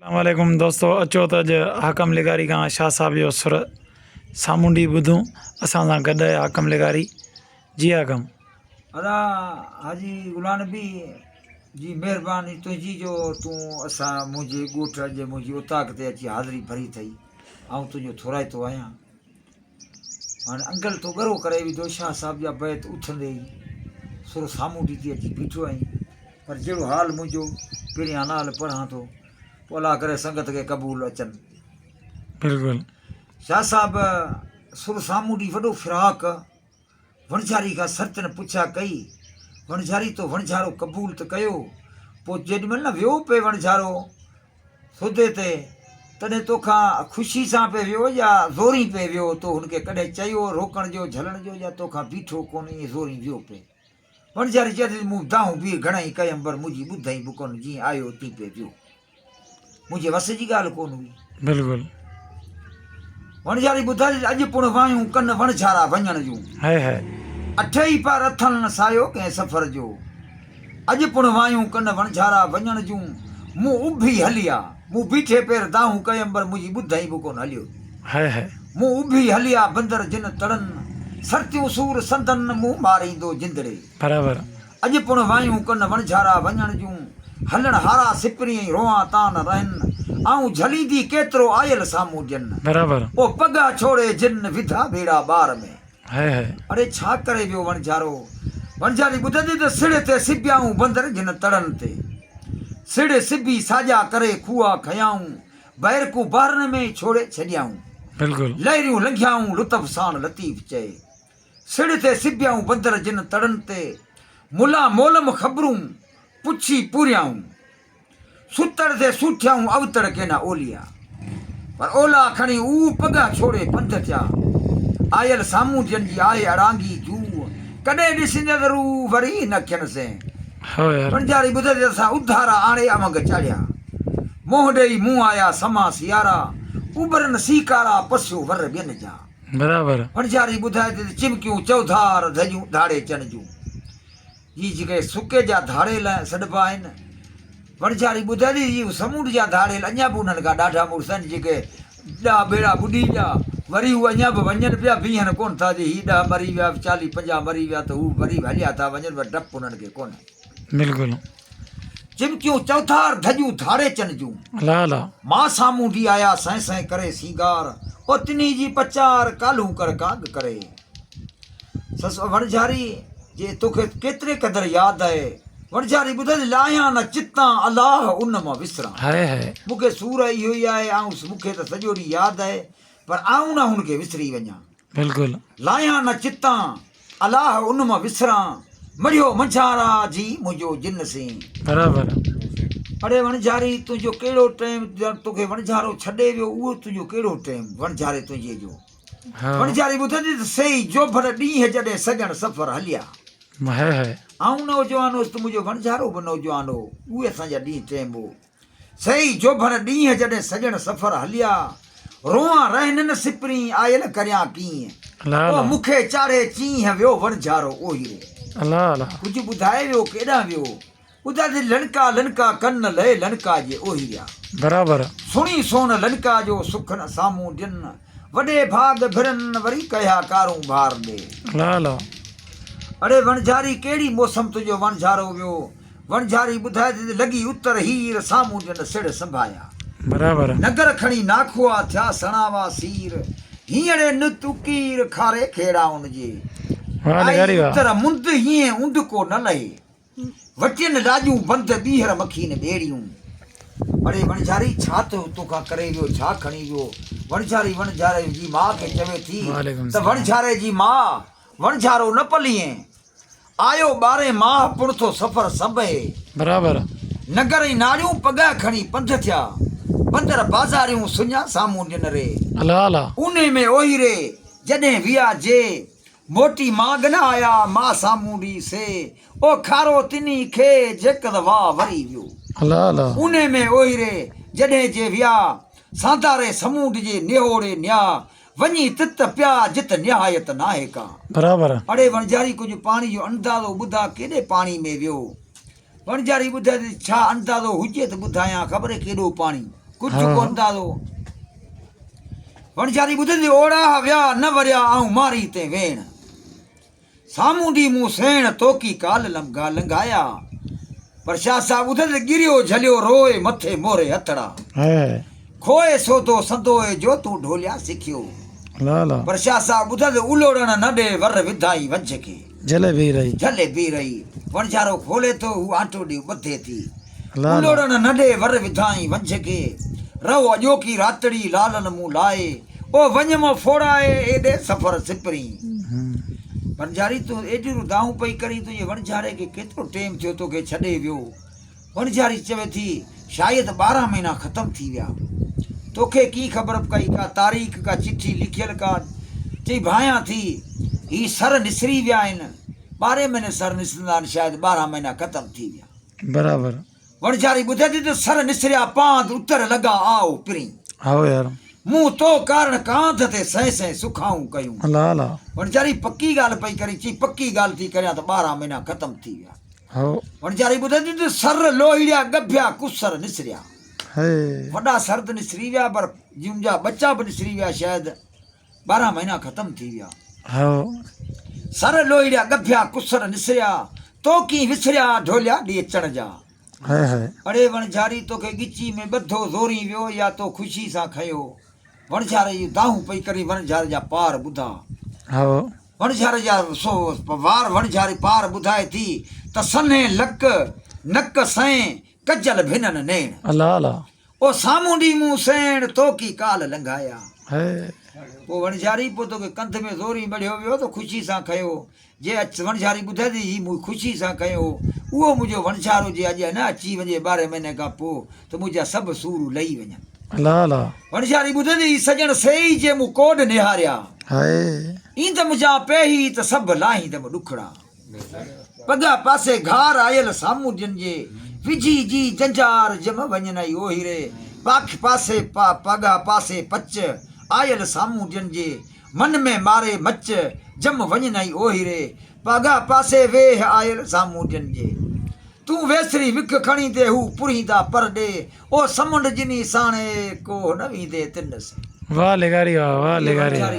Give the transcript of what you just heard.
अस्सलामुअलैकुम दोस्तों, अचो त अॼु हाकम लिगारी खां शाह साहब जो सुर सामुंडी ॿुधूं। असां सां गॾु आहे हाकम लिगारी। जी हाकम। अदा हाजी गुलाम नबी जी महिरबानी तुंहिंजी जो तूं असां मुंहिंजे ॻोठ जे मुंहिंजी उताक ते अची हाज़िरी भरी अथई। ऐं तुंहिंजो थोराइतो आहियां। हाणे अंकल तो ॻरो करे विधो शाह साहिब जा बैत उथंदे ई सुर सामुंडी ते अची बीठो आहीं। पर जहिड़ो हाल मुंहिंजो पहिरियां नाल पढ़ां थो, पोइ अलाह करे संगत खे क़बूल अचनि। बिल्कुलु। शाह साहिब सुर सामुंडी वॾो फिराक वणझारी खां सरतन पुछा कई, वणझारी तो वणझारो क़बूल त कयो। पोइ जेॾीमहिल न वियो पे वणझारो सुदे ते, तॾहिं तोखां ख़ुशी सां पे वियो या ज़ोरी पे वियो? तो हुनखे कॾहिं चयो रोकण जो झलण जो, या तोखां बीठो कोन्हे ज़ोरी वियो पे? वणझारी चए मूं दाहूं बि घणेई कयमि, पर मुंहिंजी ॿुधई बि कोन, जीअं आयो तीअं पे वियो, मुंहिंजे वस जी ॻाल्हि कोन हुई। बिल्कुलु। वणझारी ॿुधाई अॼु पुण वायूं कन वणझारा वञण जूं, अठई पार अथल न सायो कंहिं सफ़र जो। अॼु पुण वायूं कन वणझारा वञण जूं, मूं उभी हलिया, मूं बीठे पेर दाहूं कयमि, पर मुंहिंजी ॿुधई बि कोन हलियो। मूं उभी हलिया बंदर जिन तड़न, सरतियूं सूर संदन मूं मारींदो जिंदड़े। बराबरि। अॼु पुण वायूं कन वणझारा वञण जूं, हलण हारा सिपरी रोआं तान रहनि, आऊं झलींदी केतिरो आयल साम्हूं ॼन। बराबरि। ओ पगा छोड़े जिन विधा बेड़ा ॿार में। अरे छा करे वियो वणझारो? वणझारी ॿुधंदी त सिड़ ते सिबियाऊं बंदर जिन तड़न ते, सिड़ सिबी साॼा करे खूआ खयाऊं, बैरकू बहरन में छोड़े छॾियाऊं। बिल्कुलु। लहरियूं लंघियाऊं लुतफ साण लतीफ़ चए, सिड़ ते सिबियाऊं बंदर जिन तड़न ते, मुला मोलम ख़बरूं पुछी पूरियाऊं, सुतड़ ते सूठियाऊं अवतड़ के न ओलिया। पर ओला खणी ऊ पगा छोड़े पंध थिया, आयल साम्हूं जन जी आहे अड़ांगी जू, कॾहिं ॾिसंदे रू वरी न थियनि से। वणझारी ॿुधंदे असां उधारा आणे अमंग चाढ़िया, मोह ॾेई मूं आया समा सियारा, उभरनि सीकारा पसियो वर ॿियनि जा। बराबरि। वणझारी ॿुधाए त चिमकियूं चौधार धजियूं धाड़े चण जूं, ही जेके सुके जा धाड़ेल सॾिबा आहिनि। वणझारी ॿुधाए थी समुंड जा धाड़ेल अञा बि उन्हनि खां ॾाढा मुड़ुस आहिनि, जेके ॾह बेड़ा ॿुॾी विया, वरी उहे अञा बि वञनि पिया, बीहनि कोन था। जी हीअ 10 मरी विया, 40-50 मरी विया, त हू वरी हलिया था वञनि, पर डपु उन्हनि खे कोन्हे। बिल्कुलु। चिमकियूं चौथार धजियूं धाड़े चन जूं, मां सामुंडी आया सह सह करे सींगार, ओतनी जी पचार कालू कर काग करे। सस वणझारी जे तोखे केतिरे क़दुरु यादि आहे? वणझारी ॿुधंदी लाहियां न चितां अलाह उन मां विसरां। मूंखे सूर इहो ई आहे, ऐं मूंखे त सॼो ॾींहुं यादि आहे, पर आऊं न हुनखे विसरी वञा। बिल्कुलु। लाहियां न चितां अलाह उन मां विसरां, मरियो मंझारा जी मुंहिंजो जिन सी। बराबरि। अड़े वणझारी तुंहिंजो कहिड़ो टाइम तोखे वणझारो छॾे वियो, उहो तुंहिंजो कहिड़ो टाइम वणझारे तुंहिंजे जो? वणझारी ॿुधंदी त सही जोभर ॾींहं जॾहिं सॼण सफ़र हलिया, आऊं नौजवान हुउसि त मुंहिंजो वणझारो बि नौजवान हो, उहे असांजा ॾींहं टाइम हो। सही जोभर ॾींहं जॾहिं सॼण सफ़र हलिया, रोआं रहनि न सिपरी आयल करियां कीअं, मूंखे चाढ़े चींह वियो वणझारो ओहिरे। कुझु ॿुधाए वियो केॾां वियो? ॿुधाए लनका लनका कन लहे लनका जे ओहिरिया। बराबरि। सुणी सोन लनका जो सुख न साम्हूं ॾियन, वॾे भाग भिरन वरी कया कारूं भार ॾे। अड़े वणझारी कहिड़ी मौसम तुंहिंजो वणझारो वियो? वणझारी ॿुधाए लॻी उतर हीर साम्हूं ॾियन सिड़ संभाया। बराबरि। नगर खणी नाखुआ थिया सणावा सीर, हींअरे न तुकीर खारे खेड़ाउनि जे। उतर मुंद हीअं उंड को न लहे, वटियनि ॾाजूं बंद ॿीहर मखीन ॿेड़ियूं। अड़े वणझारी छा तोखां करे वियो, छा खणी वियो? वणझारी वणझारे जी माउ खे चवे थी त वणझारे जी माउ वणझारो न पलीअ, आयो 12 माह पुण थो सफ़र संभे। बराबरि। नगर ई नाड़ियूं पगा खणी पंध थिया, बंदर बाज़ारियूं सुञा साम्हूं ॾिन रे। उने में ओहिरे जॾहिं विया जे, मोटी माग न आया मां सामुंडी से, ओ खारो तिनी खे जेकद वाह वरी वियो। उने में ओहिरे जॾहिं जे विया, सांधारे समूंड जे निहोड़े न्या, वञी तित पिया जित निहायत नाहे का। बराबरि। अड़े वणझारी कुझु पाणी जो अंदाज़ो ॿुधा, केॾे पाणी में वियो? वणझारी ॿुधाए छा अंदाज़ो हुजे त ॿुधायां, ख़बर केॾो पाणी? कुझु कोन दादो वणझारी ॿुधंदी ओड़ा विया न वरिया आऊं मारी ते वेण साम्हूं ॾी मूं सेण तोकी काल लंघा लंघाया पर शाह साहब ॿुधंदे गिरियो झलियो रोए मथे मोरे हथड़ा खोए सोधो संदोए जो तूं ढोलिया सिखियो पर शाह साहब ॿुधंदे उलोड़ण न ॾे वर विधाई वंझ खे झले बी रही वणझारो खोले तो हू आंटो ॾी ॿधे थी उलोड़ण न ॾे वर विधाई वंझ खे रहो अॼोकी रातड़ी लालन मूं लाए ओ वञ मां फोड़ाए एॾे सफ़र सिपरी वणझारी तूं एॾियूं दाऊं पई करी तुंहिंजे वणझारे खे केतिरो टेम थियो तोखे छॾे वियो वणझारी चवे थी शायदि 12 महीना ख़तमु थी विया तोखे की ख़बर कई का तारीख़ का चिठी लिखियल का चई भायां थी ही सर निसरी विया आहिनि 12 महीने सर निसरंदा आहिनि शायदि 12 महीना ख़तमु थी विया बराबरि वणझारी ॿुधे थी त सर निसरिया पांद उतर लॻा आओ पिरी आओ यार मूं तो कारण कांध ते सह सह सुखाऊं कयूं अल्लाह अल्लाह वणझारी पक्की ॻाल्हि पई करी चई पक्की ॻाल्हि थी करियां त 12 महीना ख़तमु थी विया हो वणझारी ॿुधे थी त सर लोहिड़िया गभिया कुसर निसरिया वॾा सर त निसरी विया पर जिउंजा बच्चा बि निसरी विया शायदि 12 महीना ख़तमु थी विया हो सर लोहिड़िया गभिया कुसर निसरिया तो की विसरिया ढोलिया ॾी अचण जा अड़े वणझारी तोखे गिची में ॿधो ज़ोरी वियो या तो ख़ुशी सां खयो वणझारे जी दाहूं पई करी वणझारे जा पार ॿुधा वणझारे जा वार वणझारी पार ॿुधाए थी त सन्हे लक नक सैं कजल भिनन नेण अल्लाह अल्लाह ओ साम्हूं ॾी मूं सेण तो की काल लंघाया पोइ वणझारी पोइ तोखे कंध में ज़ोरी मढ़ियो वियो त ख़ुशी सां खयो जे वणझारी ॿुधे थी ही मूं ख़ुशी सां कयो उहो मुंहिंजो वणझारो जे अॼु न अची वञे 12 महीने खां पोइ त मुंहिंजा सभु सूर लही वञनि अल्लाह अल्लाह वणझारी ॿुधे थी सजण सेई जे मूं कोड निहारिया ईंदमि जा पेही त सभु लाहींदमि ॾुखड़ा पगा पासे घार आयल साम्हूं ॼन जे विझी जी जंजार जम वञनई ओहिरे पाख पासे पगा पासे पच आयल साम्हूं ॼन जे मन में मारे मच जम वञनई ओहिरे पगा पासे वेह आयल साम्हूं ॼन जे तूं वेसरी विख खणी ते हू पुरींदा पर ॾे ओ समुंड जिनी साणे को न वींदे तिन से वाह लेगारी वाह लेगारी